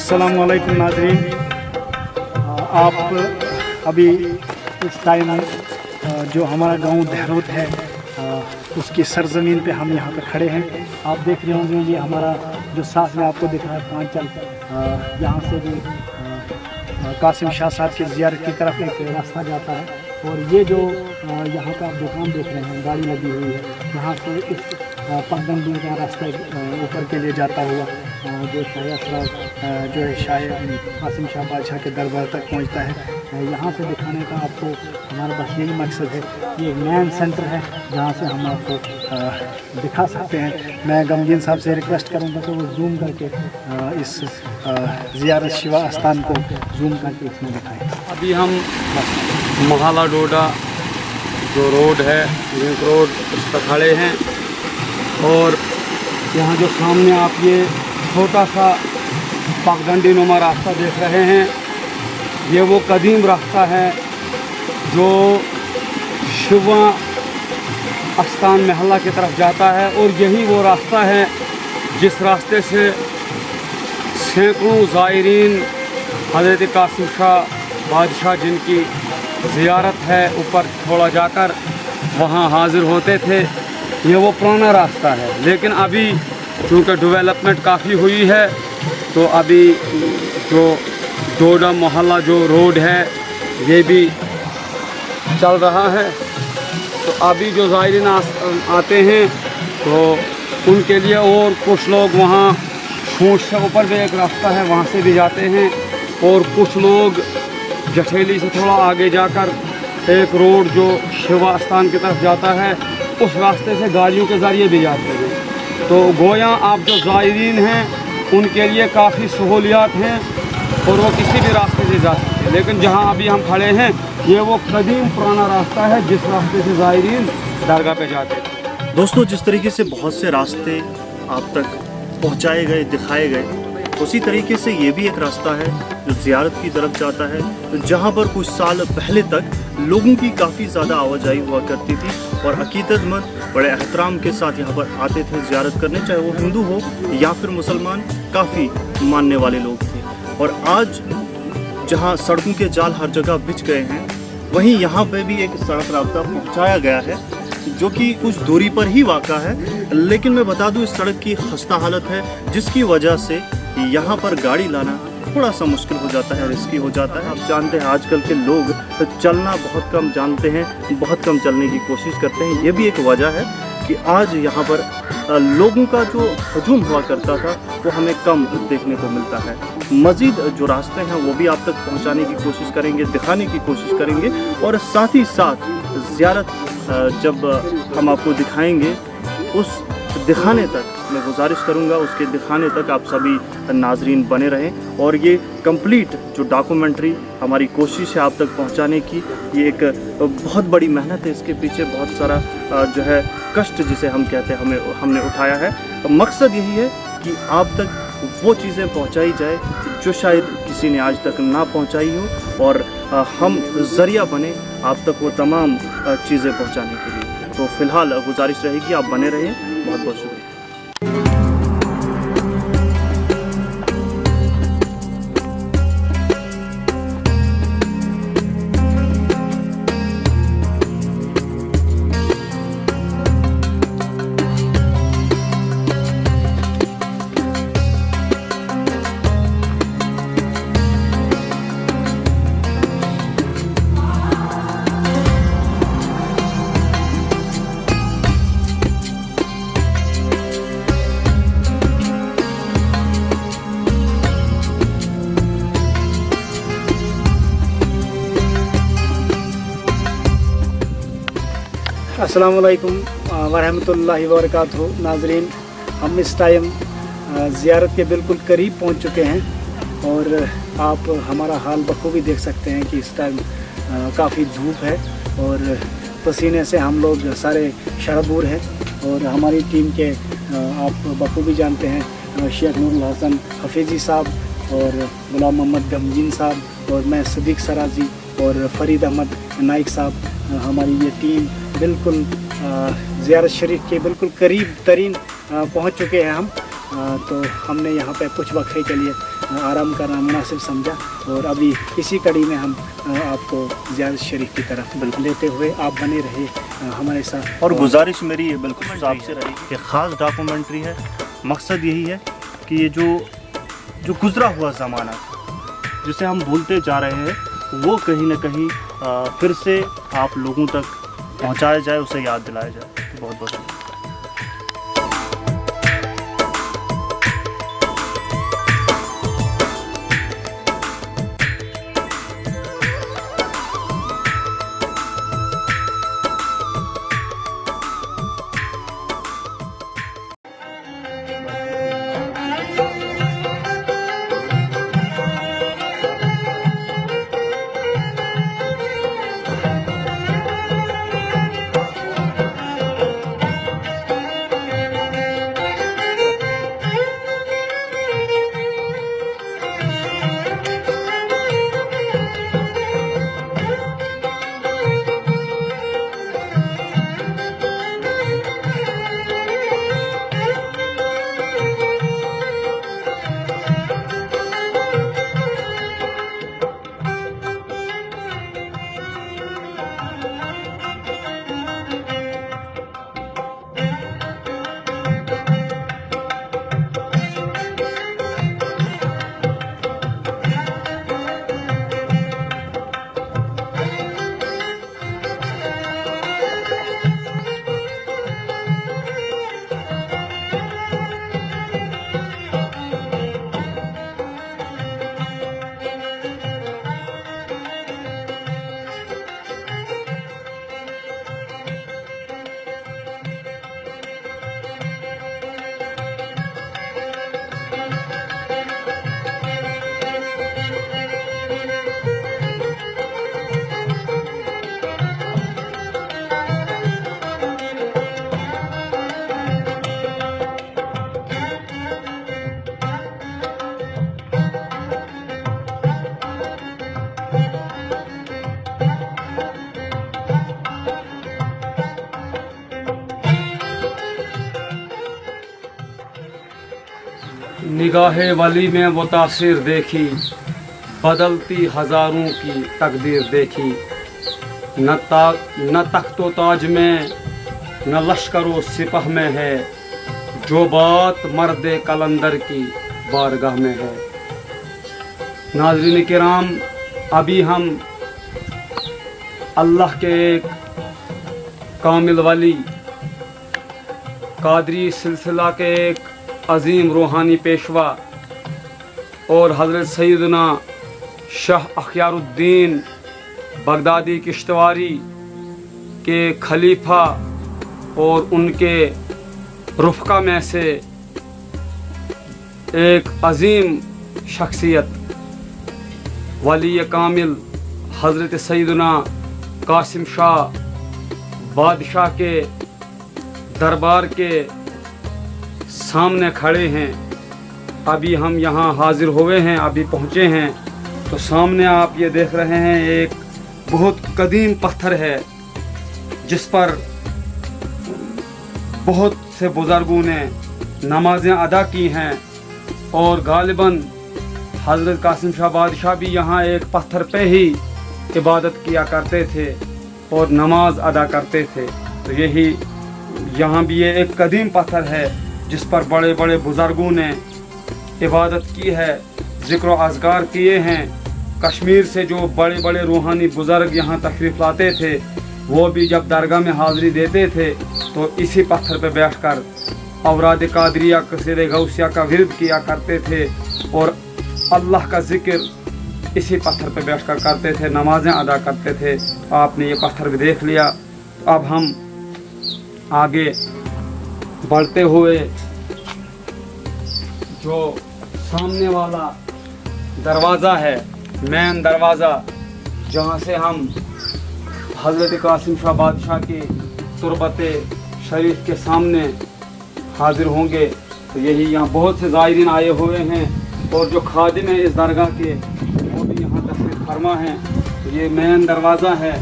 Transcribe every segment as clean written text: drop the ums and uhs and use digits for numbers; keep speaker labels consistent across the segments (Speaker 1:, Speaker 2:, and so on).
Speaker 1: अस्सलाम वालेकुम नाज़रीन, आप अभी इस टाइम जो हमारा गांव देहरोत है उसकी सरजमीन पे हम यहाँ पे खड़े हैं। आप देख रहे होंगे ये हमारा जो साथ में आपको दिख रहा है पांचल, यहाँ से भी कासिम शाह साहब की ज़ियारत की तरफ एक रास्ता जाता है। और ये जो यहाँ का आप दुकान देख रहे हैं, गाड़ी लगी हुई है, यहाँ से इस पगडंडी का रास्ता ऊपर के लिए जाता हुआ जो शाह जो है शाह कासिम शाह बादशाह के दरबार तक पहुँचता है। यहाँ से दिखाने का आपको हमारा बस यही मकसद है। ये मेन सेंटर है जहाँ से हम आपको दिखा सकते हैं। मैं गमगीन साहब से रिक्वेस्ट करूँगा कि वो जूम करके इस ज़ियारत शिवा आस्थान को जूम करके इसमें दिखाएँ।
Speaker 2: अभी हम मोहल्ला डोडा जो रोड है, लिंक रोड, उस पर खड़े हैं और यहाँ जो सामने आप ये छोटा सा पगडंडी नुमा रास्ता देख रहे हैं, ये वो कदीम रास्ता है जो शिवा आस्थान महल्ला की तरफ जाता है। और यही वो रास्ता है जिस रास्ते से सैकड़ों ज़ायरीन हज़रत कासिम शाह बादशाह जिनकी ज़ियारत है ऊपर थोड़ा जाकर वहाँ हाज़िर होते थे। ये वो पुराना रास्ता है, लेकिन अभी क्योंकि डेवलपमेंट काफ़ी हुई है तो अभी जो डोडा मोहल्ला जो रोड है ये भी चल रहा है। तो अभी जो ज़ायरीन आते हैं तो उनके लिए, और कुछ लोग वहाँ शूट से ऊपर भी एक रास्ता है वहाँ से भी जाते हैं, और कुछ लोग जठेली से थोड़ा आगे जाकर एक रोड जो शिवा आस्थान की तरफ जाता है उस रास्ते से गाड़ियों के ज़रिए भी जाते हैं। तो गोया आप जो ज़ायरीन हैं उनके लिए काफ़ी सहूलियात हैं और वो किसी भी रास्ते से जा सकते हैं। लेकिन जहाँ अभी हम खड़े हैं ये वो कदीम पुराना रास्ता है जिस रास्ते से ज़ायरीन दरगाह पे जाते थे।
Speaker 3: दोस्तों, जिस तरीके से बहुत से रास्ते आप तक पहुँचाए गए, दिखाए गए, उसी तरीके से ये भी एक रास्ता है जो ज़ियारत की तरफ जाता है, जहाँ पर कुछ साल पहले तक लोगों की काफ़ी ज़्यादा आवाजाही हुआ करती थी और अकीदतमंद बड़े एहतराम के साथ यहाँ पर आते थे ज़ियारत करने, चाहे वो हिंदू हो या फिर मुसलमान, काफ़ी मानने वाले लोग थे। और आज जहाँ सड़कों के जाल हर जगह बिछ गए हैं, वहीं यहाँ पे भी एक सड़क रास्ता पहुँचाया गया है जो कि कुछ दूरी पर ही वाक़ा है। लेकिन मैं बता दूँ, इस सड़क की खस्ता हालत है जिसकी वजह से यहाँ पर गाड़ी लाना थोड़ा सा मुश्किल हो जाता है, रिस्की हो जाता है। आप जानते हैं आजकल के लोग चलना बहुत कम जानते हैं, बहुत कम चलने की कोशिश करते हैं। ये भी एक वजह है कि आज यहाँ पर लोगों का जो हजूम हुआ करता था वो हमें कम देखने को मिलता है। मज़ीद जो रास्ते हैं वो भी आप तक पहुँचाने की कोशिश करेंगे, दिखाने की कोशिश करेंगे, और साथ ही साथ ज़ियारत जब हम आपको दिखाएंगे उस दिखाने तक मैं गुजारिश करूंगा, उसके दिखाने तक आप सभी नाजरीन बने रहें। और ये कंप्लीट जो डॉक्यूमेंट्री हमारी कोशिश है आप तक पहुंचाने की, ये एक बहुत बड़ी मेहनत है, इसके पीछे बहुत सारा जो है कष्ट जिसे हम कहते हैं हमने उठाया है। मकसद यही है कि आप तक वो चीज़ें पहुंचाई जाए जो शायद किसी ने आज तक ना पहुंचाई हो, और हम ज़रिया बने आप तक वो तमाम चीज़ें पहुंचाने के लिए। तो फ़िलहाल गुजारिश रहेगी आप बने रहें। बहुत बहुत शुक्रिया।
Speaker 1: अस्सलाम वालेकुम वरहमतुल्लाहि वबरकातुहू। नाज़रीन, हम इस टाइम ज़ियारत के बिल्कुल करीब पहुंच चुके हैं और आप हमारा हाल बखूबी देख सकते हैं कि इस टाइम काफ़ी धूप है और पसीने से हम लोग सारे शरबूर हैं। और हमारी टीम के आप बखूबी जानते हैं शेख नूरुल हसन हफीज़ी साहब और गुलाम मोहम्मद गमगीन साहब और मैं सदीक सराजी और फ़रीद अहमद नाइक साहब, हमारी ये टीम बिल्कुल ज़ियारत शरीफ के बिल्कुल करीब तरीन पहुँच चुके हैं हम। तो हमने यहाँ पे कुछ वक्फे के लिए आराम करना मुनासिब समझा, और अभी इसी कड़ी में हम आपको ज़ियारत शरीफ की तरफ लेते हुए आप बने रहे हमारे साथ।
Speaker 3: और गुजारिश मेरी ये बिल्कुल आपसे रही कि ख़ास डॉक्यूमेंट्री है, मकसद यही है कि ये जो गुज़रा हुआ ज़माना जिसे हम भूलते जा रहे हैं, वो कहीं ना कहीं फिर से आप लोगों तक पहुंचाया जाए, उसे याद दिलाया जाए। बहुत बहुत धन्यवाद।
Speaker 2: निगाहे वली में वो तासीर देखी, बदलती हज़ारों की तकदीर देखी। न तख्तो ताज में न लश्कर सिपह में है, जो बात मर्द कलंदर की बारगाह में है। नाज़रीन किराम, अभी हम अल्लाह के एक कामिल वली, कादरी सिलसिला के एक अज़ीम रूहानी पेशवा और हज़रत सैयदना शाह अख्यारुद्दीन बगदादी किश्तवारी के खलीफा और उनके रुफ़क़ा में से एक अज़ीम शख्सियत वली कामिल हज़रत सैयदना कासिम शाह बादशाह के दरबार के सामने खड़े हैं। अभी हम यहाँ हाजिर हुए हैं, अभी पहुँचे हैं। तो सामने आप ये देख रहे हैं, एक बहुत कदीम पत्थर है जिस पर बहुत से बुज़ुर्गों ने नमाज़ें अदा की हैं, और गालिबन हज़रत कासिम शाह बादशाह भी यहाँ एक पत्थर पे ही इबादत किया करते थे और नमाज अदा करते थे। तो यही यहाँ भी ये एक कदीम पत्थर है जिस पर बड़े बड़े बुज़ुर्गों ने इबादत की है, ज़िक्र व अज़कार किए हैं। कश्मीर से जो बड़े बड़े रूहानी बुज़ुर्ग यहाँ तशरीफ़ लाते थे, वो भी जब दरगाह में हाज़री देते थे तो इसी पत्थर पर बैठकर औराद कादरिया क़सीदे गौसिया का विरद किया करते थे और अल्लाह का ज़िक्र इसी पत्थर पर बैठकर करते थे, नमाज़ें अदा करते थे। आपने ये पत्थर भी देख लिया। अब हम आगे बढ़ते हुए जो सामने वाला दरवाज़ा है, मेन दरवाज़ा, जहाँ से हम हज़रत कासिम शाह बादशाह की तुरबत शरीफ के सामने हाजिर होंगे, तो यही यहाँ बहुत से ज़ायरीन आए हुए हैं और जो खादिम हैं इस दरगाह के वो भी यहाँ तशरीफ़ फरमा हैं। तो ये मेन दरवाज़ा है।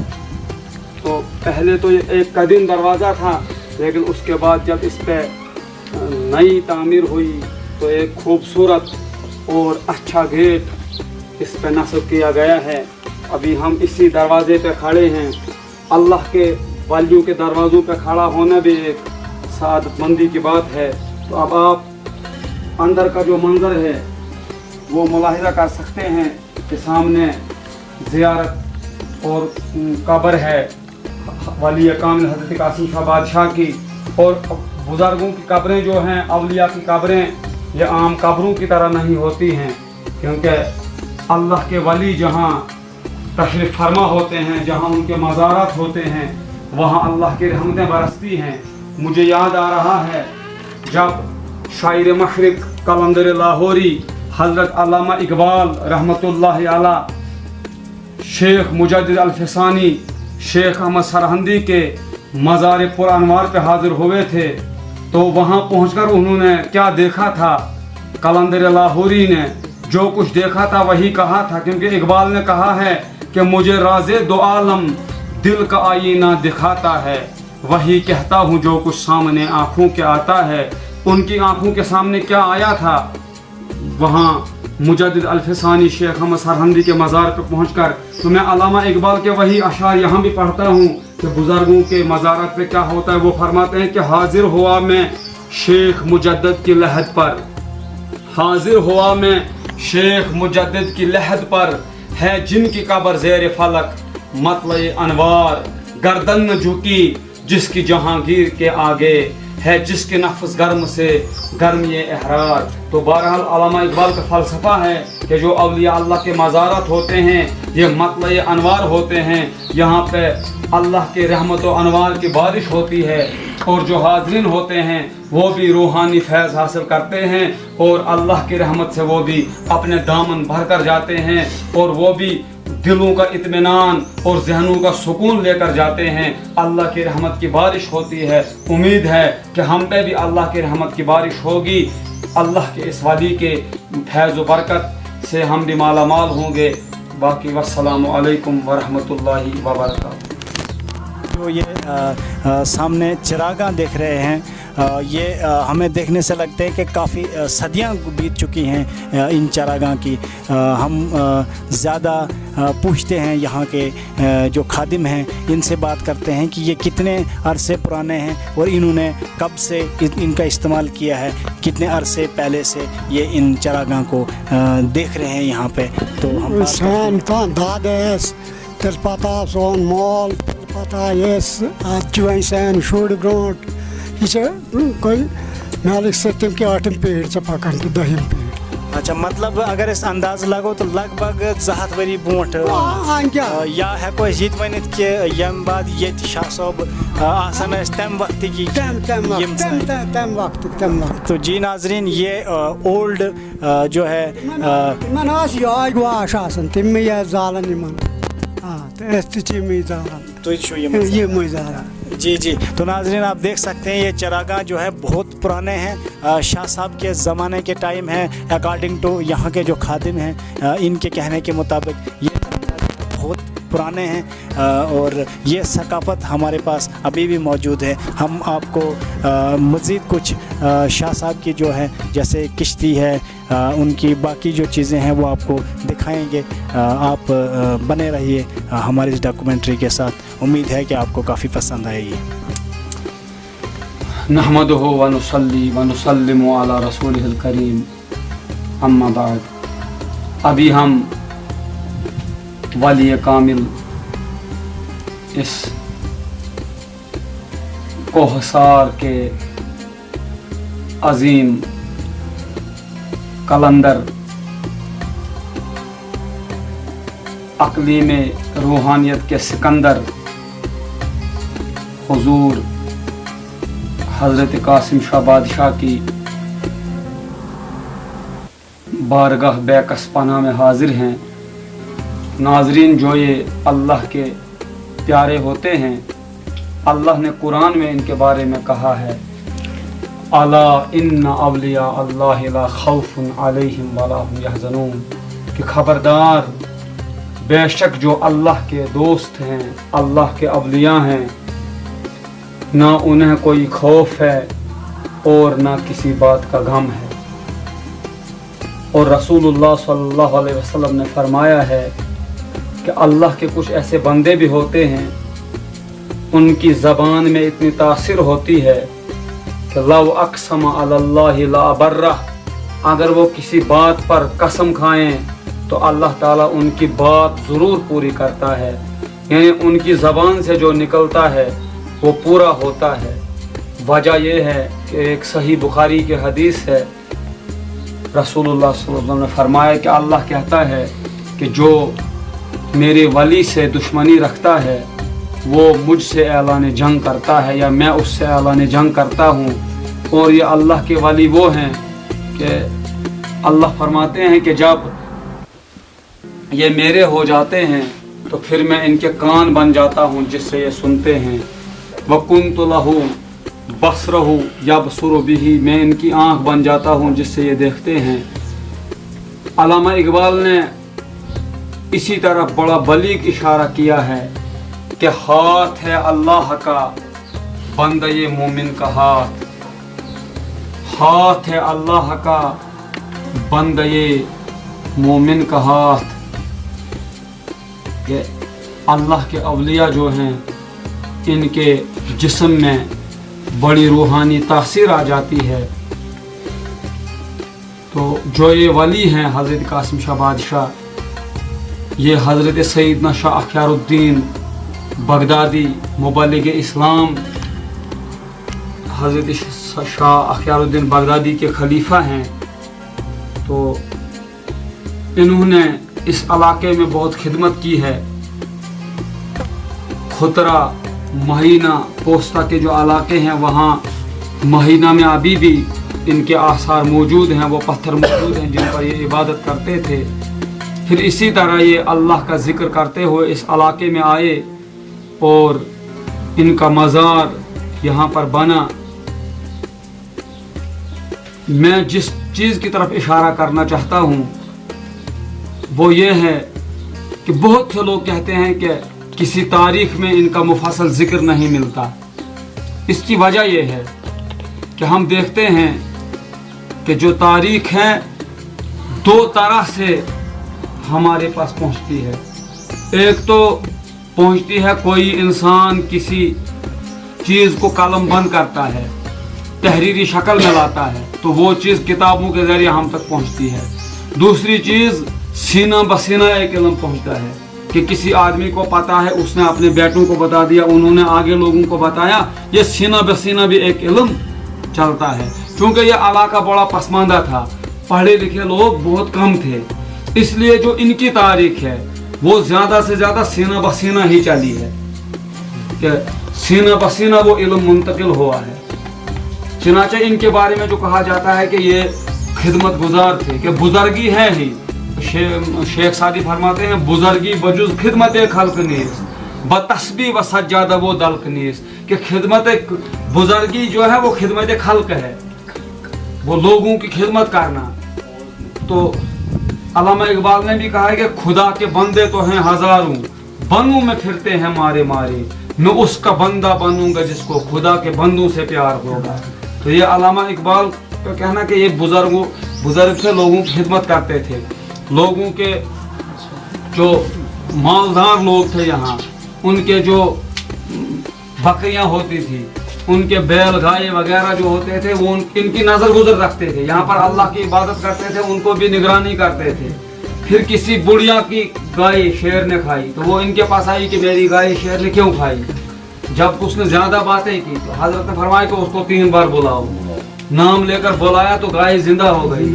Speaker 2: तो पहले तो ये एक कदीम दरवाज़ा था, लेकिन उसके बाद जब इस पर नई तामीर हुई तो एक खूबसूरत और अच्छा गेट इस पे नस्ब किया गया है। अभी हम इसी दरवाजे पे खड़े हैं। अल्लाह के वलियों के दरवाज़ों पे खड़ा होना भी एक सादतमंदी की बात है। तो अब आप अंदर का जो मंजर है वो मुलाहिजा कर सकते हैं कि सामने ज़ियारत और कब्र है वली कामिल हज़रत कासिम शाह बादशाह की, और बुज़ुर्गों की कब्रें जो हैं, अवलिया की कब्रें, ये आम कब्रों की तरह नहीं होती हैं, क्योंकि अल्लाह के वली जहाँ तशरीफ़ फरमा होते हैं, जहाँ उनके मज़ारात होते हैं, वहाँ अल्लाह की रहमतें बरसती हैं। मुझे याद आ रहा है जब शायर मशरिक़ कलंदर लाहौरी हज़रत अल्लामा इकबाल रहमतुल्लाह अलैह शेख मुजद्दिद अल-फ़सानी शेख अहमद सरहंदी के मज़ार पुरअनवार पे हाज़िर हुए थे, तो वहाँ पहुँचकर उन्होंने क्या देखा था, कलंदर लाहौरी ने जो कुछ देखा था वही कहा था, क्योंकि इकबाल ने कहा है कि मुझे राज़े दो आलम दिल का आईना दिखाता है, वही कहता हूँ जो कुछ सामने आँखों के आता है। उनकी आँखों के सामने क्या आया था, वहाँ मुजद्दिद अल-फ़सानी शेख अहमद सरहंदी के मज़ार पर पहुँचकर तो मैं अल्लामा इकबाल के वही अशार यहाँ भी पढ़ता हूँ कि बुज़ुर्गों के मज़ारत पे क्या होता है। वो फरमाते हैं कि हाजिर हुआ मैं शेख मुजद्दिद की लहद पर, हाजिर हुआ मैं शेख मुजद्दिद की लहद पर, है जिनकी कब्र ज़ेर फलक मतले अनवार, गर्दन न झुकी जिसकी जहांगीर के आगे, है जिसके नफ्स गर्म से गर्म ये एहरार। तो बहरहाल अल्लामा इकबाल का फ़लसफ़ा है कि जो अवलिया अल्लाह के मज़ारत होते हैं ये मतले अनवार होते हैं, यहाँ पे अल्लाह के रहमत व अनवार की बारिश होती है, और जो हाज़रीन होते हैं वो भी रूहानी फैज़ हासिल करते हैं, और अल्लाह की रहमत से वो भी अपने दामन भर कर जाते हैं, और वो भी दिलों का इत्मीनान और जहनों का सुकून लेकर जाते हैं। अल्लाह की रहमत की बारिश होती है। उम्मीद है कि हम पे भी अल्लाह की रहमत की बारिश होगी। अल्लाह के इस वली के फैज़ व बरकत से हम भी माला माल होंगे। बाकी वस्सलामु अलैकुम वरहमतुल्लाहि वबरकातुहू।
Speaker 1: जो ये सामने चिरागां देख रहे हैं, ये हमें देखने से लगता है कि काफ़ी सदियां बीत चुकी हैं इन चिरागां की। हम ज़्यादा पूछते हैं यहाँ के जो खादिम हैं, इनसे बात करते हैं कि ये कितने अरसे पुराने हैं और इन्होंने कब से इनका इस्तेमाल किया है, कितने अरसे पहले से ये इन चिरागां को देख रहे हैं यहाँ पे। तो हम
Speaker 4: पता ये जुआन सान शुर ब्रोट ये कोई नालिक सत्यम के 8 पीढ़ से पकन तो 10 पीढ़।
Speaker 1: अच्छा, मतलब अगर इस अंदाज लगो तो लगभग 7 वरी ब्रोट या है कोई जीत वनित के यम बाद ये शाह साहब आसन तम वक्त की
Speaker 4: तम वक्त।
Speaker 1: तो जी नाजरीन, ये ओल्ड जो है
Speaker 4: मनास याग वाश आसन तिम में ये जालन मन तो ये मुझारा।
Speaker 1: जी जी। तो नाजरीन आप देख सकते हैं ये चिरागां जो है बहुत पुराने हैं, शाह साहब के ज़माने के टाइम है। अकॉर्डिंग टू यहाँ के जो खादिम हैं इनके कहने के मुताबिक ये बहुत पुराने हैं और ये सकाफ़त हमारे पास अभी भी मौजूद है। हम आपको मज़ीद कुछ शाह साहब की जो है जैसे किश्ती है, उनकी बाकी जो चीज़ें हैं वो आपको दिखाएंगे। आप बने रहिए हमारी इस डॉक्यूमेंट्री के साथ। उम्मीद है कि आपको काफ़ी पसंद आएगी।
Speaker 2: नहमदुहु व नुसल्ली व नुसल्लिमु अला रसूलिहिल करीम, अम्मा बाद। अभी हम वली कामिल इस कोहसार के अजीम कलंदर अक़लीम रूहानियत के सिकंदर हुजूर हज़रत कासिम शाह बादशाह की बारगाह बेकस पनाह में हाजिर हैं। नाजरीन, जो ये अल्लाह के प्यारे होते हैं, अल्लाह ने कुरान में इनके बारे में कहा है, अला इन्ना अवलिया अल्लाह ला खौफुन अलैहिम वला हुम यहज़नून, कि खबरदार बेशक जो अल्लाह के दोस्त हैं, अल्लाह के अवलिया हैं, ना उन्हें कोई खौफ है और ना किसी बात का गम है। اور رسولullah सल्लल्लाहु अलैहि वसल्लम ने फरमाया है कि अल्लाह के कुछ ऐसे बंदे भी होते हैं उनकी ज़बान में इतनी तासिर होती है कि लव अक़सम अलल्लाहि ला बर्रा, अगर वो किसी बात पर कसम खाएं तो अल्लाह ताला उनकी बात ज़रूर पूरी करता है, यानी उनकी ज़बान से जो निकलता है वो पूरा होता है। वजह ये है कि एक सही बुखारी की हदीस है, रसूलुल्लाह सल्लल्लाहु अलैहि वसल्लम ने फरमाया कि अल्लाह कहता है कि जो मेरे वली से दुश्मनी रखता है वो मुझसे ऐलान जंग करता है या मैं उससे ऐलान जंग करता हूँ। और ये अल्लाह के वली वो हैं कि अल्लाह फरमाते हैं कि जब ये मेरे हो जाते हैं तो फिर मैं इनके कान बन जाता हूँ जिससे ये सुनते हैं। वकुन्तु लहू बसरहू यबसुरु बिही, मैं इनकी आँख बन जाता हूँ जिससे ये देखते हैं। अल्लामा इकबाल ने इसी तरह बड़ा बलीग इशारा किया है कि हाथ है अल्लाह का बंदे मोमिन का हाथ, हाथ है अल्लाह का बंदे मोमिन का हाथ। कि अल्लाह के अवलिया जो हैं इनके जिस्म में बड़ी रूहानी तासीर आ जाती है। तो जो ये वली हैं हज़रत कासिम शाह बादशाह, ये हज़रत सैयदना शाह अख्यारुद्दीन बगदादी मुबल्लिग इस्लाम हज़रत शाह अख्यारुद्दीन बगदादी के खलीफा हैं। तो इन्होंने इस इलाके में बहुत खिदमत की है। खुतरा, महीना, पोस्ता के जो इलाके हैं वहाँ महीना में अभी भी इनके आसार मौजूद हैं, वो पत्थर मौजूद हैं जिन पर ये इबादत करते थे। फिर इसी तरह ये अल्लाह का जिक्र करते हुए इस इलाके में आए और इनका मज़ार यहाँ पर बना। मैं जिस चीज़ की तरफ इशारा करना चाहता हूँ वो ये है कि बहुत से लोग कहते हैं कि किसी तारीख में इनका मुफस्सल जिक्र नहीं मिलता। इसकी वजह यह है कि हम देखते हैं कि जो तारीख है दो तरह से हमारे पास पहुंचती है। एक तो पहुंचती है कोई इंसान किसी चीज़ को कलम बंद करता है, तहरीरी शक्ल में लाता है, तो वो चीज़ किताबों के ज़रिए हम तक पहुंचती है। दूसरी चीज़ सीना बसीना एक इल्म पहुंचता है कि किसी आदमी को पता है, उसने अपने बेटों को बता दिया, उन्होंने आगे लोगों को बताया। ये सीना बसीना भी एक इल्म चलता है। क्योंकि ये इलाका बड़ा पसमानदा था, पढ़े लिखे लोग बहुत कम थे, इसलिए जो इनकी तारीख है वो ज़्यादा से ज़्यादा सीना बसीना ही चली है कि सीना बसीना वो इल्म मुंतकिल हुआ है। चनाचे इनके बारे में जो कहा जाता है कि ये खिदमत गुजार थे, कि बुजुर्गी है ही। शेख सादी फरमाते हैं बुजुर्गी बजुज खिदमत खल्क नीस बतस्बी व सज्जादा वो दल्क नीस, कि खिदमत बुजुर्गी जो है वो खिदमत खल्क है, वो लोगों की खिदमत करना। तो अल्लामा इकबाल ने भी कहा है कि खुदा के बंदे तो हैं हजारों, बनों में फिरते हैं मारे मारे, मैं उसका बंदा बनूंगा जिसको खुदा के बंदों से प्यार होगा। तो ये अल्लामा इकबाल का कहना कि ये बुजुर्ग थे, लोगों की खिदमत करते थे। लोगों के जो मालदार लोग थे यहाँ, उनके जो बकरियाँ होती थी, उनके बैल गाय वगैरह जो होते थे वो इनकी नज़र गुजर रखते थे। यहाँ पर अल्लाह की इबादत करते थे, उनको भी निगरानी करते थे। फिर किसी बुढ़िया की गाय शेर ने खाई तो वो इनके पास आई कि मेरी गाय शेर ने क्यों खाई। जब उसने ज़्यादा बातें की तो हज़रत ने फरमाया कि उसको 3 बार बुलाओ। नाम लेकर बुलाया तो गाय जिंदा हो गई।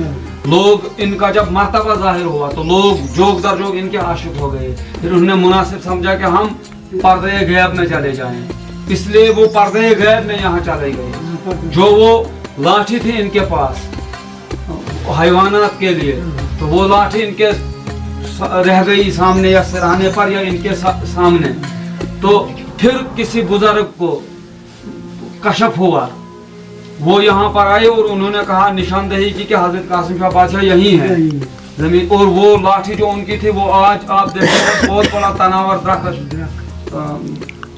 Speaker 2: लोग इनका जब मर्तबा जाहिर हुआ तो लोग जोग दर जोग इनके आशिक हो गए। फिर उन्होंने मुनासिब समझा कि हम पर्दे गैब में चले जाएं, इसलिए वो पर्दे गैब में यहाँ चले गए। जो वो लाठी थी इनके पास हैवानात के लिए, तो वो लाठी इनके रह गई सामने या सिरहाने पर या इनके सामने। तो फिर किसी बुजुर्ग को कशफ हुआ, वो यहाँ पर आए और उन्होंने कहा, निशानदही की कि हजरत कासिम शाह बादशाह यही है जमीन। और वो लाठी जो उनकी थी वो आज आप देखेंगे बहुत बड़ा तनावर दरख्त,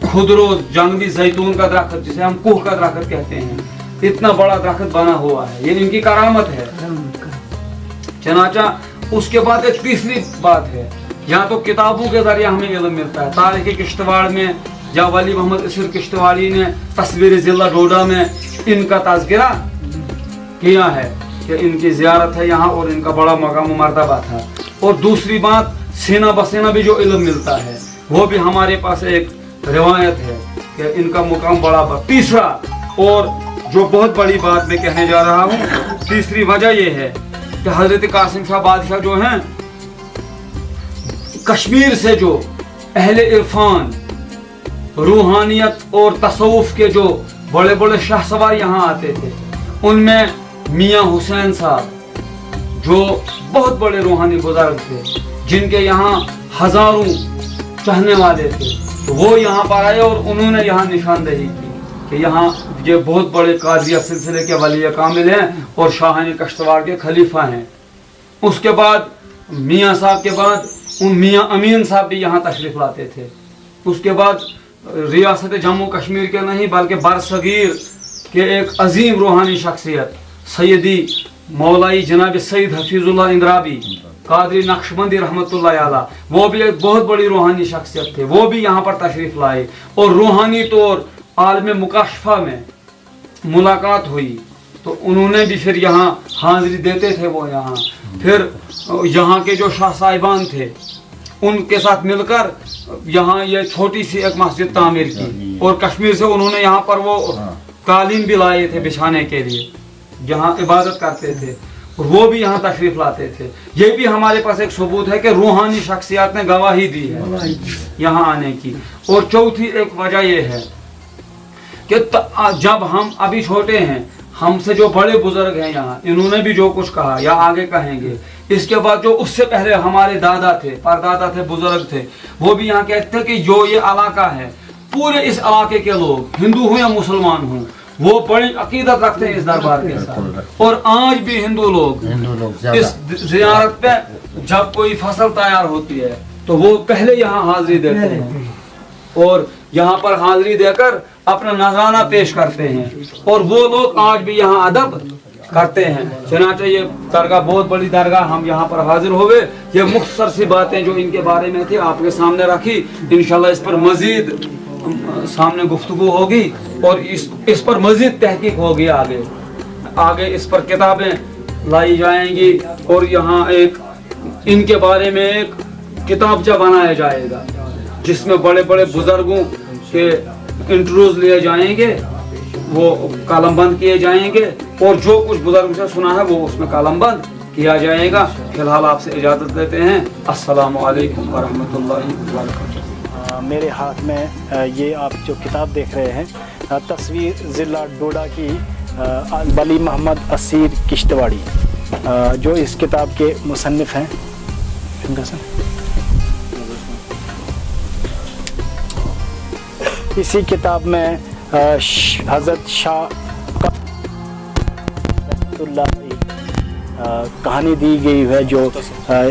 Speaker 2: खुदरो जंगली जैतून का दरख्त जिसे हम कुह का दरख्त कहते हैं, इतना बड़ा दरख्त बना हुआ है। ये इनकी करामत है। चनाचा उसके बाद एक तीसरी बात है, यहाँ तो किताबों के जरिए हमें इल्म मिलता है। तारीख़ किश्तवाड़ में जब वली मोहम्मद असीर किश्तवाड़ी ने तस्वीर ज़िला डोडा में इनका तज़किरा किया है कि इनकी ज़ियारत है यहाँ और इनका बड़ा मकाम मर्तबा था। और दूसरी बात, सीना बसीना भी जो इल्म मिलता है वो भी हमारे पास एक रिवायत है कि इनका मुकाम बड़ा। तीसरा और जो बहुत बड़ी बात मैं कहने जा रहा हूँ, तीसरी वजह ये है कि हज़रत कासिम शाह बादशाह जो हैं, कश्मीर से जो अहले इरफान, रूहानियत और तसव्वुफ के जो बड़े बड़े शाहसवार यहाँ आते थे, उनमें मियाँ हुसैन साहब जो बहुत बड़े रूहानी बुजुर्ग थे, जिनके यहाँ हजारों चाहने वाले थे, तो वो यहाँ पर आए और उन्होंने यहाँ निशानदेही की कि यहाँ ये बहुत बड़े कादिया सिलसिले के वली कामिल हैं और शाहानी कश्तवाड़ के खलीफा हैं। उसके बाद मियाँ साहब के बाद मियाँ अमीन साहब भी यहाँ तशरीफ़ लाते थे। उसके बाद रियासत जम्मू कश्मीर के नहीं बल्कि बरसगीर के एक अजीम रूहानी शख्सियत सैयदी मौलाई जनाब सईद हफीजुल्लाह इंद्राबी कादरी नक्शबंदी रहमतुल्लाह अलैह, वो भी एक बहुत बड़ी रूहानी शख्सियत थे, वो भी यहाँ पर तशरीफ़ लाए और रूहानी तौर आलम मुकाशफा में मुलाकात हुई तो उन्होंने भी फिर यहाँ हाजिरी देते थे। वो यहाँ फिर यहाँ के जो शाह साहिबान थे उनके साथ मिलकर यहाँ ये छोटी सी एक मस्जिद तामीर की और कश्मीर से उन्होंने यहाँ पर वो कालीन भी लाए थे बिछाने के लिए, जहाँ इबादत करते थे, और वो भी यहाँ तशरीफ़ लाते थे। ये भी हमारे पास एक सबूत है कि रूहानी शख्सियत ने गवाही दी है यहाँ आने की। और चौथी एक वजह ये है कि जब हम अभी छोटे हैं, हमसे जो बड़े बुजुर्ग हैं यहाँ, इन्होंने भी जो कुछ कहा या आगे कहेंगे, इसके बाद जो उससे पहले हमारे दादा थे, परदादा थे, बुजुर्ग थे, वो भी यहाँ कहते थे कि जो ये इलाका है, पूरे इस इलाके के लोग हिंदू हों या मुसलमान हों, वो बड़ी अकीदत रखते हैं इस दरबार के साथ। और आज भी हिंदू लोग इस ज़ियारत पे जब कोई फसल तैयार होती है तो वो पहले यहाँ हाजिरी देते हैं और यहाँ पर हाजिरी देकर अपना नजराना पेश करते हैं और वो लोग आज भी यहाँ अदब करते हैं। चनाचे ये दरगाह बहुत बड़ी दरगाह, हम यहाँ पर हाजिर हुए, ये मुख्तसर सी बातें जो इनके बारे में थी आपके सामने रखी। इंशाल्लाह इस पर मजीद सामने गुफ्तगू होगी और इस पर मजीद तहकीक होगी। आगे इस पर किताबें लाई जाएंगी और यहाँ एक इनके बारे में एक किताबचा बनाया जाएगा जिसमें बड़े बड़े बुजुर्गों के इंटरव्यूज लिए जाएंगे, वो कलमबंद किए जाएंगे और जो कुछ बुजुर्ग से सुना है वो उसमें कलमबंद किया जाएगा। फिलहाल आपसे इजाज़त लेते हैं। अस्सलामु अलैकुम वरहमतुल्लाहि वबरकातुहू।
Speaker 1: मेरे हाथ में ये आप जो किताब देख रहे हैं, तस्वीर ज़िला डोडा की वली मोहम्मद असीर किश्तवाड़ी, जो इस किताब के मुसन्निफ़ हैं। इसी किताब में हज़रत शाह कहानी दी गई है, जो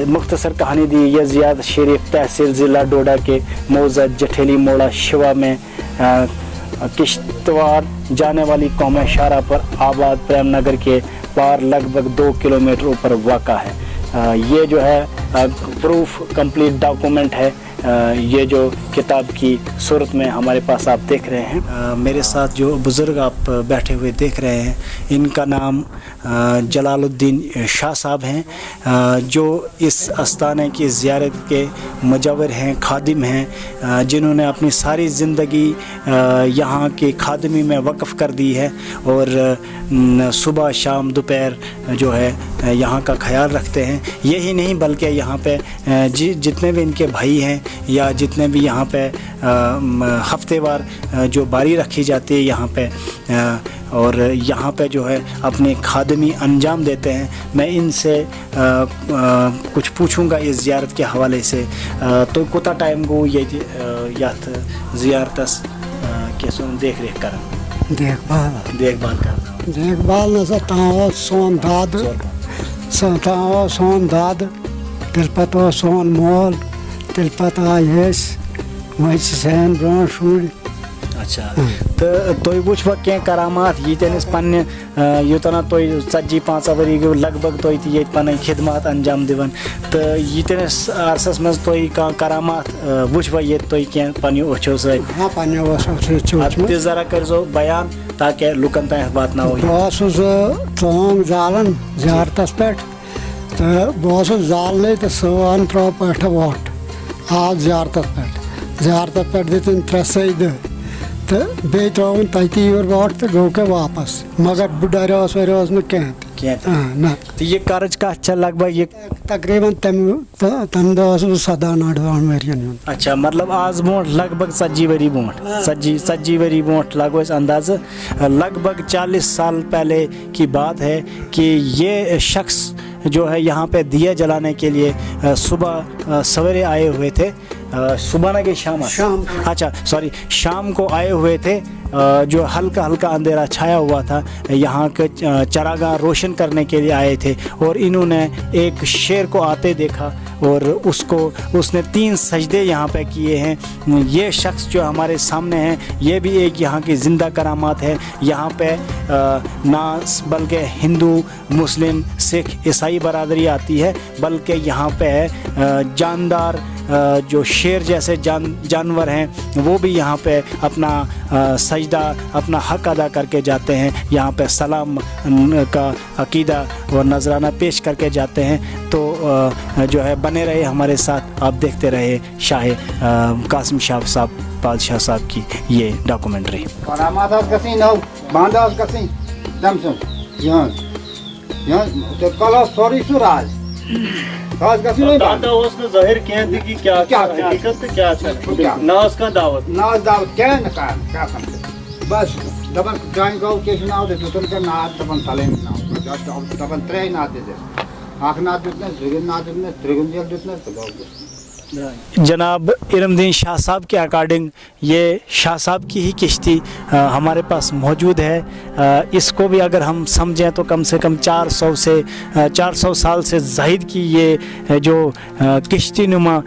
Speaker 1: मुख्तसर कहानी दी है। ज़ियाद शरीफ तहसील ज़िला डोडा के मौज़ा जठेली मोड़ा शिवा में किश्तवाड़ जाने वाली कौम शारा पर आबाद प्रेम नगर के पार लगभग 2 किलोमीटर ऊपर वाक़ा है। ये जो है प्रूफ कंप्लीट डॉक्यूमेंट है। ये जो किताब की सूरत में हमारे पास आप देख रहे हैं। मेरे साथ जो बुज़ुर्ग आप बैठे हुए देख रहे हैं, इनका नाम जलालुद्दीन शाह साहब हैं, जो इस आस्थाने की ज़ियारत के मुजव्वर हैं, खादिम हैं, जिन्होंने अपनी सारी ज़िंदगी यहाँ की खादमी में वक़्फ़ कर दी है और सुबह शाम दोपहर जो है यहाँ का ख्याल रखते हैं। यही नहीं बल्कि यहाँ पे जितने भी इनके भाई हैं या जितने भी यहाँ पे हफ्तेवार जो बारी रखी जाती है यहाँ पे, और यहाँ पे जो है अपनी खादमी अंजाम देते हैं। मैं इनसे कुछ पूछूंगा इस ज़ियारत के हवाले से। तो कोता टाइम को ये यात ज़ियारतस कैसे देख रेख कर
Speaker 4: देखभाल न ताओ सोन दाद ताओ सोन दाद तिल पतो सोन मोल तिल पता यस वही सैन ब्रों शुर।
Speaker 1: अच्छा, تو تُہۍ وٕچھوا کینٛہہ کرامات ییٚتٮ۪ن أسۍ پنٛنہِ یوٚتَن تُہۍ 40-45 ؤری گٔیو لگ بگ تُہۍ تہِ ییٚتہِ پَنٕنۍ خدمات انجام دِوان تہٕ ییٚتٮ۪ن أسۍ عرصس منٛز تُہۍ کانٛہہ کرامات وٕچھوا ییٚتہِ تُہۍ کینٛہہ پنٛنیو أچھو سۭتۍ؟
Speaker 4: ہاں پنٛنیو أچھو سۭتۍ چھُ وٕچھمُت.
Speaker 1: تہِ ذرا کٔرۍزیو بیان تاکہِ لُکن تام واتناوو یہِ.
Speaker 4: بہٕ اوسُس ژونٛگ زالان زیارتس پٮ۪ٹھ تہٕ بہٕ اوسُس زالنٕے تہٕ صٲبن ترٛٲو پٲٹھۍ وۄٹھ آو زیارتس پٮ۪ٹھ دِتِن 3 سیدٕ تہٕ بیٚیہِ ترٛٲوٕن تٔتی یورٕ وۄٹھ تہٕ گوٚو کیٛاہ واپس مگر بہٕ ڈریوس وریوس نہٕ کینٛہہ
Speaker 1: کینٛہہ
Speaker 4: نہ
Speaker 1: تہٕ یہِ کرٕچ کتھ چھےٚ لگ بگ یہِ
Speaker 4: تقریٖبن تَمہِ دۄہ اوسُس بہٕ 17-18 ؤرین ہُنٛد.
Speaker 1: اچھا مطلب آز برونٛٹھ لگ بگ 40 ؤری برونٛٹھ 40 ؤری برونٛٹھ لاگو أسۍ اندازٕ لگ بگ 40 سال پہلے کی بات ہے کہ یہ شخص جو ہے یہاں پہ دیا جلانے کے لیے صبح سویرے آئے ہوئے تھے. صبح نہ کہ شام اچھا سوری شام کو آئے ہوئے تھے جو ہلکا ہلکا اندھیرا چھایا ہوا تھا یہاں کے چراگاہ روشن کرنے کے لیے آئے تھے اور انہوں نے ایک شیر کو آتے دیکھا اور اس نے 3 سجدے یہاں پہ کیے ہیں. یہ شخص جو ہمارے سامنے ہیں یہ بھی ایک یہاں کی زندہ کرامات ہے. یہاں پہ نہ بلکہ ہندو مسلم سکھ عیسائی برادری آتی ہے بلکہ یہاں پہ جاندار جو شیر جیسے جانور ہیں وہ بھی یہاں پہ اپنا سجدہ اپنا حق ادا کر کے جاتے ہیں. یہاں پہ سلام کا عقیدہ اور نذرانہ پیش کر کے جاتے ہیں. تو جو ہے بنے رہے ہمارے ساتھ آپ دیکھتے رہے شاہ قاسم شاہ صاحب بادشاہ صاحب کی یہ ڈاکومنٹری.
Speaker 3: دادا اوس نہٕ ظٲہِر کینٛہہ تہِ کہِ کیٛاہ چھِ حقیٖقت تہٕ کیٛاہ چھِ ناز کانٛہہ دعوت
Speaker 5: کیٛاہ نہٕ کَران کیٛاہ کَران بَس دَپان چانہِ گٲو کیٛاہ چھُ ناو دِتُن کیٛاہ ناد دَپان فَلٲنۍ ناو دَپان 3 ناد دِتِس اَکھ ناد دیُتنَس 2 ناد دیُتنَس 3 جیل دیُتنَس تہٕ گوٚو.
Speaker 1: جناب علم الدین شاہ صاحب کے اکارڈنگ یہ شاہ صاحب کی ہی کشتی ہمارے پاس موجود ہے. اس کو بھی اگر ہم سمجھیں تو کم سے کم 400 سال سے زائد کی یہ جو کشتی نما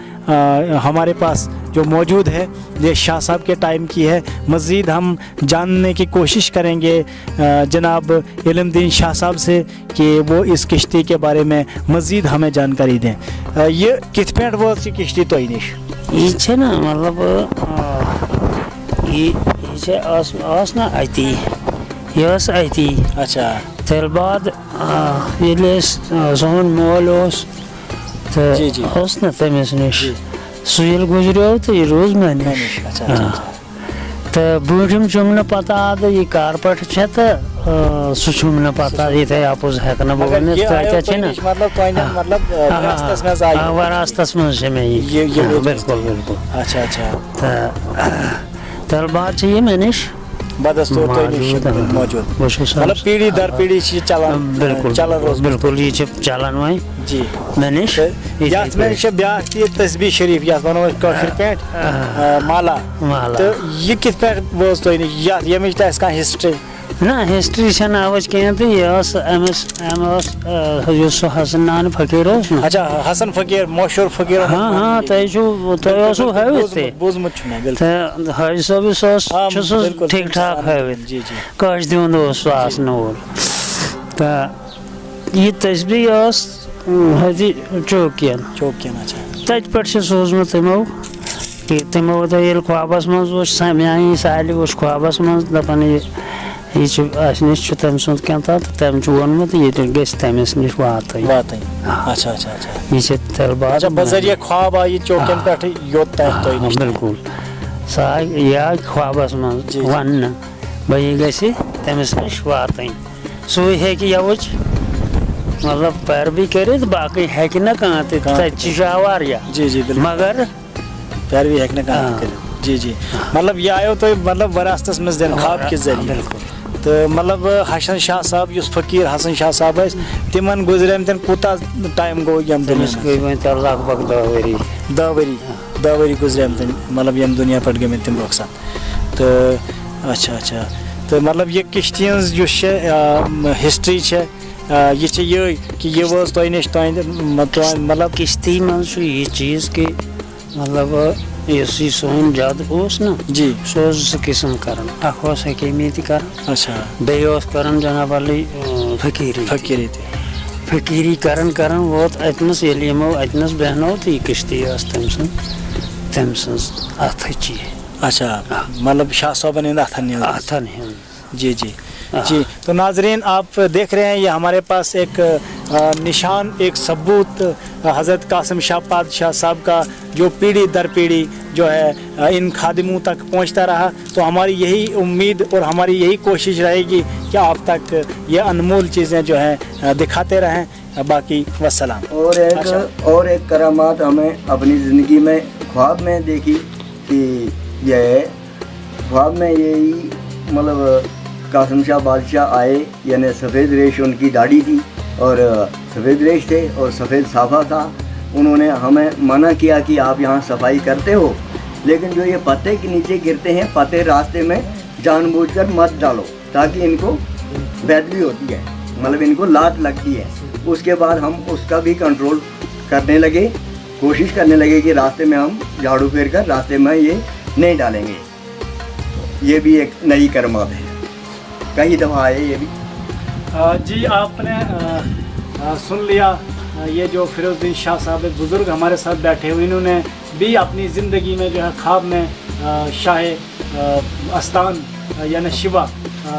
Speaker 1: ہمارے پاس جو موجود ہے یہ شاہ صاحب کے ٹائم کی ہے. مزید ہم جاننے کی کوشش کریں گے جناب علم الدین شاہ صاحب سے کہ وہ اس کشتی کے بارے میں مزید ہمیں جانکاری دیں. یہ کت پہ وٲژ یہ کشتی تۄہہِ نِش؟
Speaker 6: یہ چھِ نا مطلب یہ ٲس نا اتی یہ ٲس اتی.
Speaker 1: اچھا
Speaker 6: تیٚلہِ بعد ییٚلہِ أسۍ سون مول اوس تہٕ اوس نا تٔمِس نِش سُہ ییٚلہِ گُزریو تہٕ یہِ روٗز مےٚ نِش. تہٕ برٛوٗنٛٹھِم چھُم نہٕ پَتہ اَدٕ یہِ کَر پٮ۪ٹھ چھےٚ تہٕ سُہ چھُم نہٕ پَتہ یِتھَے اَپُز ہٮ۪کہٕ نہٕ بہٕ ؤنِتھ کۭتیاہ چھِ نا وراثتس منٛز چھِ مےٚ یہِ بِلکُل بِلکُل.
Speaker 1: اچھا اچھا
Speaker 6: تہٕ تیٚلہِ بعد چھِ یہِ مےٚ نِش
Speaker 1: بدستور موجود
Speaker 6: بہٕ چھُس
Speaker 1: مطلب پیٖڑی در پیٖڑی چھِ یہِ چلان
Speaker 6: بِلکُل بِلکُل یہِ چھِ چلان وۄنۍ
Speaker 1: جی
Speaker 6: مےٚ نِش.
Speaker 1: یَتھ منٛز چھِ بیٛاکھ تہِ تسبیح شریٖف یَتھ وَنو أسۍ کٲشِر پٲٹھۍ مالا تہٕ یہِ کِتھ پٲٹھۍ وٲژ تۄہہِ نِش ییٚمِچ تہِ آسہِ کانٛہہ ہِسٹری؟
Speaker 6: نہ ہسٹری چھنہٕ اَوٕچ کینٛہہ تہٕ یہِ ٲس أمۍ اوس یُس سُہ حسن نان فقیٖر اوس نا.
Speaker 1: اچھا حسن فقیٖر مشہوٗر فقیٖر.
Speaker 6: ہاں تۄہہِ اوسوٕ ہٲوِتھ تہِ
Speaker 1: بوٗزمُت چھُ مےٚ
Speaker 6: تہٕ حٲجی صٲب یُس اوس چھُ سُہ ٹھیٖک ٹھاک ہٲوِتھ کٲشہِ دیُن اوس سُہ آسنہٕ وول. تہٕ یہِ تسبیح ٲس حٲجی چوکین تَتہِ پٮ۪ٹھ چھِ سوٗزمُت تِمو کہِ تِمو دوٚپ ییٚلہِ خوابَس منٛز وٕچھ میٛانہِ سالہِ وٕچھ خوابَس منٛز دَپان یہِ چھُ اَسہِ نِش چھُ تٔمۍ سُنٛد کینٛہہ تہٕ تٔمۍ چھُ ووٚنمُت ییٚتہِ گژھِ تٔمِس نِش واتٕنۍ. یہِ چھِ تیٚلہِ بعد بِلکُل سۄ آے یہِ آے خوابَس منٛز وَننہٕ بہٕ یہِ گژھِ تٔمِس نِش واتٕنۍ. سُے ہیٚکہِ یَوٕچ مطلب پیروی کٔرِتھ باقٕے ہیٚکہِ نہٕ کانٛہہ تہِ تَتہِ چھِ جاے واریاہ مگر
Speaker 1: پیروی ہیٚکہِ نہٕ کانٛہہ کٔرِتھ. جی جی مطلب یہِ آیو تۄہہِ مطلب وراثتس منٛز دِنہٕ خواب کہِ ذٔریعہٕ.
Speaker 6: بِلکُل
Speaker 1: تہٕ مطلب حسن شاہ صاحب یُس فقیٖر حسن شاہ صاحب ٲسۍ تِمن گُزریمتٮ۪ن کوٗتاہ ٹایم گوٚو ییٚمہِ
Speaker 6: تٔمِس گٔے وۄنۍ لگ بگ
Speaker 1: 10 ؤری گُزریمتٮ۪ن مطلب ییٚمہِ دُنیا پٮ۪ٹھ گٔمٕتۍ تِم رۄخصت. تہٕ اچھا اچھا تہٕ مطلب یہِ کِشتی ہٕنٛز یُس چھِ ہسٹری چھِ یہِ چھِ یِہٕے کہِ یہِ وٲژ تۄہہِ نِش تُہنٛدِ مطلب
Speaker 6: کِشتی منٛز چھُ یہِ چیٖز کہِ مطلب یُس یہِ سون جد اوس نا
Speaker 1: جی
Speaker 6: سُہ اوس زٕ قٕسٕم کران اکھ اوس حکیٖمی تہِ کران
Speaker 1: اچھا
Speaker 6: بیٚیہِ اوس کران جناب علی فقیٖری
Speaker 1: فقیری تھی
Speaker 6: فقیٖری کران ووت اتنس ییٚلہِ یِمو اتنس بیٚہنو تہٕ یہِ کشتی ٲس تٔمۍ سٕنٛز اتھٕچی
Speaker 1: اچھا مطلب شاہ صٲبن ہند
Speaker 6: اتھن ہُنٛد
Speaker 1: جی جی جی تو ناظرین آپ دیکھ رہے ہیں یہ ہمارے پاس ایک نشان ایک ثبوت حضرت قاسم شاہ پادشاہ صاحب کا جو پیڑھی در پیڑھی جو ہے ان خادموں تک پہنچتا رہا. تو ہماری یہی امید اور ہماری یہی کوشش رہے گی کہ آپ تک یہ انمول چیزیں جو ہیں دکھاتے رہیں. باقی والسلام.
Speaker 7: اور ایک کرامات ہمیں اپنی زندگی میں خواب میں دیکھی کہ یہ خواب میں یہی مطلب قاسم شاہ بادشاہ آئے, یعنی سفید ریش ان کی داڑھی تھی اور سفید ریش تھے اور سفید صافہ تھا. انہوں نے ہمیں منع کیا کہ آپ یہاں صفائی کرتے ہو, لیکن جو یہ پتے کے نیچے گرتے ہیں پتے راستے میں جان بوجھ کر مت ڈالو تاکہ ان کو بیدلی ہوتی ہے, مطلب ان کو لات لگتی ہے. اس کے بعد ہم اس کا بھی کنٹرول کرنے لگے, کوشش کرنے لگے کہ راستے میں ہم جھاڑو پھیر کر راستے میں یہ نہیں ڈالیں گے. یہ بھی ایک نئی کرامات ہے, کئی دفعہ آئے یہ بھی.
Speaker 1: جی آپ نے سن لیا, یہ جو فیروز الدین شاہ صاحب ایک بزرگ ہمارے ساتھ بیٹھے ہوئے, انہوں نے بھی اپنی زندگی میں جو ہے خواب میں شاہ استان یعنی شیوا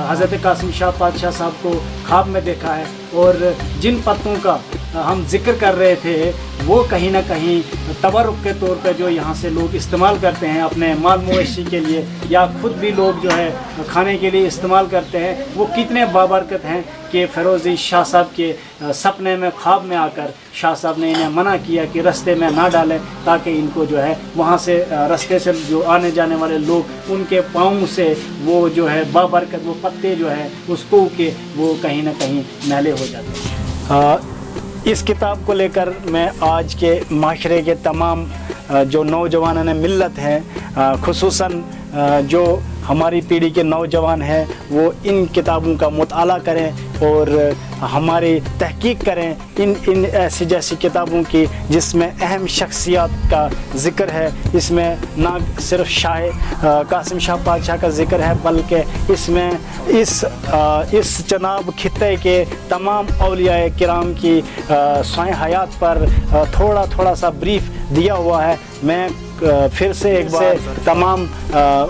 Speaker 1: حضرت قاسم شاہ پادشاہ صاحب کو خواب میں دیکھا ہے. اور جن پتوں کا ہم ذکر کر رہے تھے وہ کہیں نہ کہیں تبرک کے طور پہ جو یہاں سے لوگ استعمال کرتے ہیں اپنے مال مویشی کے لیے یا خود بھی لوگ جو ہے کھانے کے لیے استعمال کرتے ہیں, وہ کتنے بابرکت ہیں کہ فیروز الدین شاہ صاحب کے سپنے میں خواب میں آ کر شاہ صاحب نے انہیں منع کیا کہ رستے میں نہ ڈالیں تاکہ ان کو جو ہے وہاں سے رستے سے جو آنے جانے والے لوگ ان کے پاؤں سے وہ جو ہے بابرکت وہ پتے جو ہے اس کو کے وہ کہیں نہ کہیں میلے ہو جاتے ہیں. اس کتاب کو لے کر میں آج کے معاشرے کے تمام جو نوجوانوں نے ملت ہیں, خصوصاً جو ہماری پیڑھی کے نوجوان ہیں, وہ ان کتابوں کا مطالعہ کریں اور ہماری تحقیق کریں ان ایسی جیسی کتابوں کی جس میں اہم شخصیات کا ذکر ہے. اس میں نہ صرف شاہ قاسم شاہ پادشاہ کا ذکر ہے بلکہ اس میں اس جناب خطے کے تمام اولیاء کرام کی سوئیں حیات پر تھوڑا سا بریف دیا ہوا ہے. میں پھر سے ایک بار تمام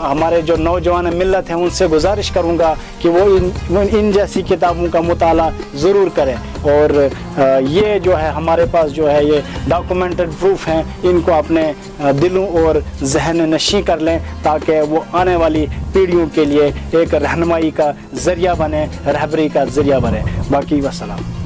Speaker 1: ہمارے جو نوجوان ملت ہیں ان سے گزارش کروں گا کہ وہ ان جیسی کتابوں کا مطالعہ ضرور کریں, اور یہ جو ہے ہمارے پاس جو ہے یہ ڈاکومنٹڈ پروف ہیں, ان کو اپنے دلوں اور ذہن نشیں کر لیں تاکہ وہ آنے والی پیڑھیوں کے لیے ایک رہنمائی کا ذریعہ بنے, رہبری کا ذریعہ بنے. باقی والسلام.